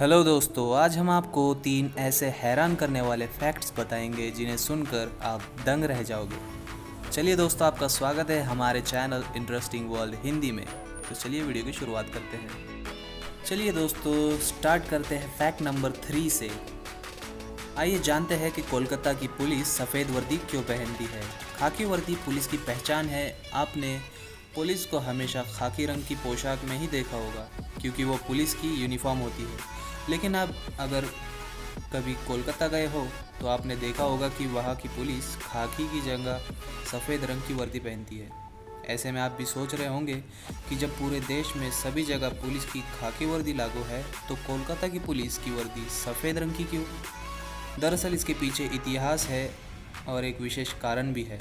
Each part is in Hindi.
हेलो दोस्तों, आज हम आपको 3 ऐसे हैरान करने वाले फैक्ट्स बताएंगे जिन्हें सुनकर आप दंग रह जाओगे। चलिए दोस्तों, आपका स्वागत है हमारे चैनल इंटरेस्टिंग वर्ल्ड हिंदी में। तो चलिए वीडियो की शुरुआत करते हैं। चलिए दोस्तों, स्टार्ट करते हैं फैक्ट नंबर 3 से। आइए जानते हैं कि कोलकाता की पुलिस सफ़ेद वर्दी क्यों पहनती है। खाकी वर्दी पुलिस की पहचान है। आपने पुलिस को हमेशा खाकी रंग की पोशाक में ही देखा होगा क्योंकि वो पुलिस की यूनिफॉर्म होती है। लेकिन अब अगर कभी कोलकाता गए हो तो आपने देखा होगा कि वहाँ की पुलिस खाकी की जगह सफ़ेद रंग की वर्दी पहनती है। ऐसे में आप भी सोच रहे होंगे कि जब पूरे देश में सभी जगह पुलिस की खाकी वर्दी लागू है तो कोलकाता की पुलिस की वर्दी सफ़ेद रंग की क्यों? दरअसल इसके पीछे इतिहास है और एक विशेष कारण भी है।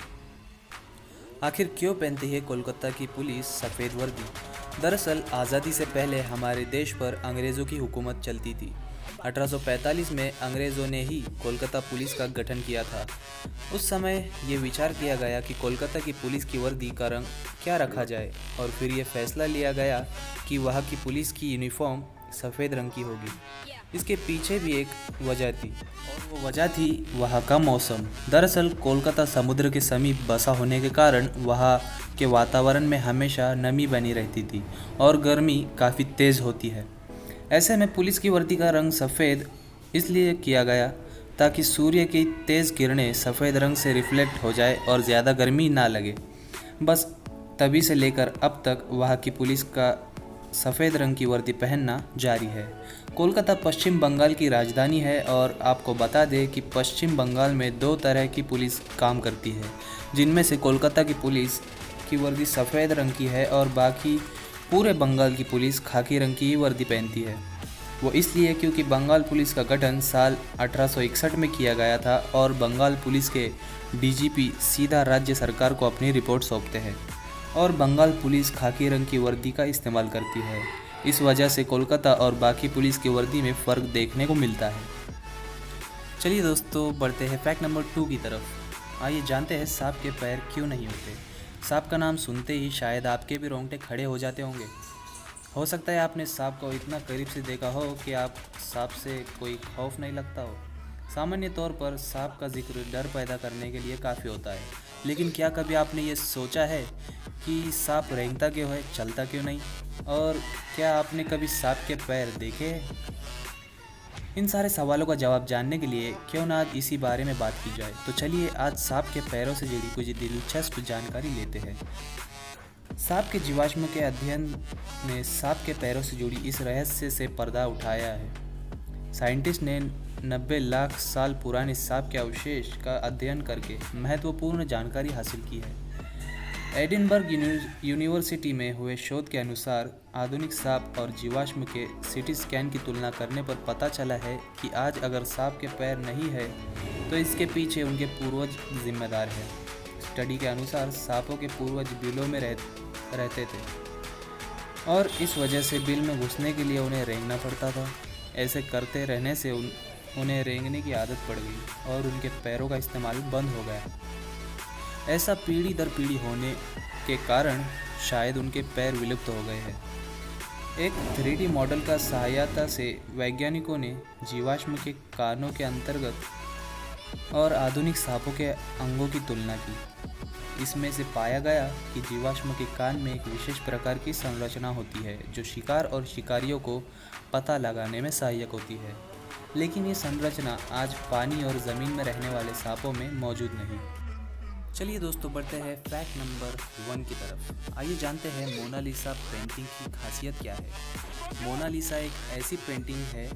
आखिर क्यों पहनती है कोलकाता की पुलिस सफ़ेद वर्दी? दरअसल आज़ादी से पहले हमारे देश पर अंग्रेज़ों की हुकूमत चलती थी। 1845 में अंग्रेज़ों ने ही कोलकाता पुलिस का गठन किया था। उस समय ये विचार किया गया कि कोलकाता की पुलिस की वर्दी का रंग क्या रखा जाए और फिर ये फैसला लिया गया कि वहाँ की पुलिस की यूनिफॉर्म सफ़ेद रंग की होगी। इसके पीछे भी एक वजह थी और वो वजह थी वहाँ का मौसम। दरअसल कोलकाता समुद्र के समीप बसा होने के कारण वहाँ के वातावरण में हमेशा नमी बनी रहती थी और गर्मी काफ़ी तेज़ होती है। ऐसे में पुलिस की वर्दी का रंग सफ़ेद इसलिए किया गया ताकि सूर्य की तेज़ किरणें सफ़ेद रंग से रिफ्लेक्ट हो जाए और ज़्यादा गर्मी ना लगे। बस तभी से लेकर अब तक वहाँ की पुलिस का सफ़ेद रंग की वर्दी पहनना जारी है। कोलकाता पश्चिम बंगाल की राजधानी है और आपको बता दें कि पश्चिम बंगाल में 2 तरह की पुलिस काम करती है, जिनमें से कोलकाता की पुलिस की वर्दी सफ़ेद रंग की है और बाकी पूरे बंगाल की पुलिस खाकी रंग की ही वर्दी पहनती है। वो इसलिए क्योंकि बंगाल पुलिस का गठन साल 1861 में किया गया था और बंगाल पुलिस के डीजीपी सीधा राज्य सरकार को अपनी रिपोर्ट सौंपते हैं और बंगाल पुलिस खाकी रंग की वर्दी का इस्तेमाल करती है। इस वजह से कोलकाता और बाकी पुलिस की वर्दी में फ़र्क देखने को मिलता है। चलिए दोस्तों, बढ़ते हैं फैक्ट नंबर 2 की तरफ। आइए जानते हैं सांप के पैर क्यों नहीं होते। सांप का नाम सुनते ही शायद आपके भी रोंगटे खड़े हो जाते होंगे। हो सकता है आपने सांप को इतना करीब से देखा हो कि आप सांप से कोई खौफ नहीं लगता हो। सामान्य तौर पर सांप का जिक्र डर पैदा करने के लिए काफ़ी होता है, लेकिन क्या कभी आपने ये सोचा है कि सांप रेंगता क्यों है, चलता क्यों नहीं, और क्या आपने कभी सांप के पैर देखे हैं? इन सारे सवालों का जवाब जानने के लिए क्यों ना आज इसी बारे में बात की जाए। तो चलिए आज सांप के पैरों से जुड़ी कुछ दिलचस्प जानकारी लेते हैं। सांप के जीवाश्म के अध्ययन ने सांप के पैरों से जुड़ी इस रहस्य से पर्दा उठाया है। साइंटिस्ट ने 90 लाख साल पुराने सांप के अवशेष का अध्ययन करके महत्वपूर्ण जानकारी हासिल की है। एडिनबर्ग यूनिवर्सिटी में हुए शोध के अनुसार आधुनिक सांप और जीवाश्म के सीटी स्कैन की तुलना करने पर पता चला है कि आज अगर सांप के पैर नहीं है तो इसके पीछे उनके पूर्वज जिम्मेदार हैं। स्टडी के अनुसार सांपों के पूर्वज बिलों में रहते थे और इस वजह से बिल में घुसने के लिए उन्हें रेंगना पड़ता था। ऐसे करते रहने से उन्हें रेंगने की आदत पड़ गई और उनके पैरों का इस्तेमाल बंद हो गया। ऐसा पीढ़ी दर पीढ़ी होने के कारण शायद उनके पैर विलुप्त हो गए हैं। एक 3D मॉडल का सहायता से वैज्ञानिकों ने जीवाश्म के कानों के अंतर्गत और आधुनिक सांपों के अंगों की तुलना की। इसमें से पाया गया कि जीवाश्म के कान में एक विशेष प्रकार की संरचना होती है जो शिकार और शिकारियों को पता लगाने में सहायक होती है, लेकिन ये संरचना आज पानी और ज़मीन में रहने वाले सांपों में मौजूद नहीं। चलिए दोस्तों, बढ़ते हैं फैक्ट नंबर 1 की तरफ। आइए जानते हैं मोनालिसा पेंटिंग की खासियत क्या है। मोनालिसा एक ऐसी पेंटिंग है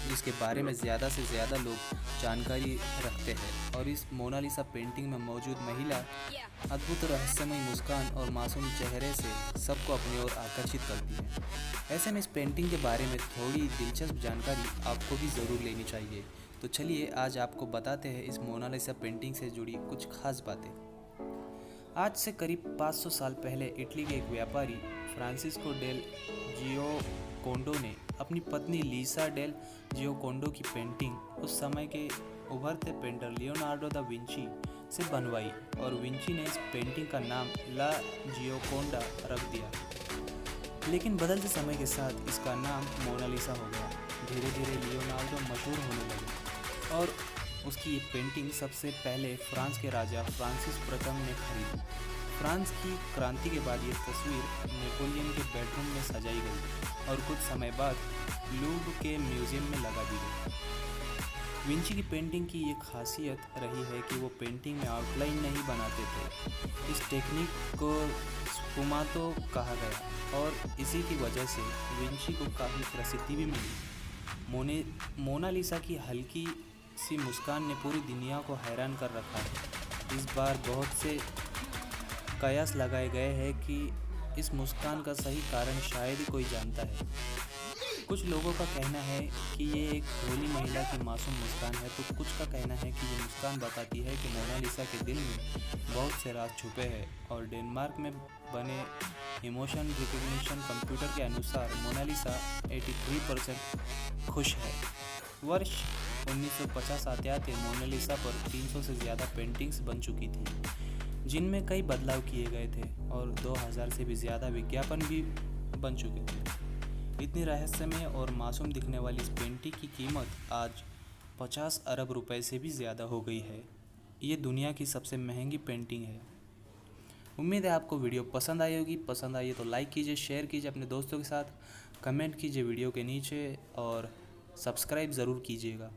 जिसके बारे में ज़्यादा से ज़्यादा लोग जानकारी रखते हैं और इस मोनालिसा पेंटिंग में मौजूद महिला अद्भुत रहस्यमय मुस्कान और मासूम चेहरे से सबको अपनी ओर आकर्षित करती है। ऐसे में इस पेंटिंग के बारे में थोड़ी दिलचस्प जानकारी आपको भी ज़रूर लेनी चाहिए। तो चलिए आज आपको बताते हैं इस मोनालिसा पेंटिंग से जुड़ी कुछ खास बातें। आज से करीब 500 साल पहले इटली के एक व्यापारी फ्रांसिस्को डेल जियोकोंडो ने अपनी पत्नी लीसा डेल जियोकोंडो की पेंटिंग उस समय के उभरते पेंटर लियोनार्डो दा विंची से बनवाई और विंची ने इस पेंटिंग का नाम ला जियोकोंडा रख दिया। लेकिन बदलते समय के साथ इसका नाम मोनालिसा हो गया। धीरे धीरे लियोनार्डो मशहूर होने लगे और उसकी ये पेंटिंग सबसे पहले फ्रांस के राजा फ्रांसिस प्रथम ने खरीदी। फ्रांस की क्रांति के बाद ये तस्वीर नेपोलियन के बेडरूम में सजाई गई और कुछ समय बाद लूव्र के म्यूजियम में लगा दी गई। विंची की पेंटिंग की ये खासियत रही है कि वो पेंटिंग में आउटलाइन नहीं बनाते थे। इस टेक्निक को स्फुमातो कहा गया और इसी की वजह से विंची को काफ़ी प्रसिद्धि भी मिली। मोनालिसा की हल्की सी मुस्कान ने पूरी दुनिया को हैरान कर रखा है। इस बार बहुत से कयास लगाए गए हैं कि इस मुस्कान का सही कारण शायद ही कोई जानता है। कुछ लोगों का कहना है कि ये एक भोली महिला की मासूम मुस्कान है, तो कुछ का कहना है कि ये मुस्कान बताती है कि मोनालिसा के दिल में बहुत से राज छुपे हैं। और डेनमार्क में बने इमोशन रिकग्निशन कंप्यूटर के अनुसार मोनालिसा 83% खुश है। वर्ष 1950 आते मोनालिसा पर 300 से ज़्यादा पेंटिंग्स बन चुकी थी, जिनमें कई बदलाव किए गए थे और 2000 से भी ज़्यादा विज्ञापन भी बन चुके थे। इतनी रहस्यमय और मासूम दिखने वाली इस पेंटिंग की कीमत आज 50 अरब रुपए से भी ज़्यादा हो गई है। ये दुनिया की सबसे महंगी पेंटिंग है। उम्मीद है आपको वीडियो पसंद आई होगी। पसंद आई तो लाइक कीजिए, शेयर कीजिए अपने दोस्तों के साथ, कमेंट कीजिए वीडियो के नीचे और सब्सक्राइब ज़रूर कीजिएगा।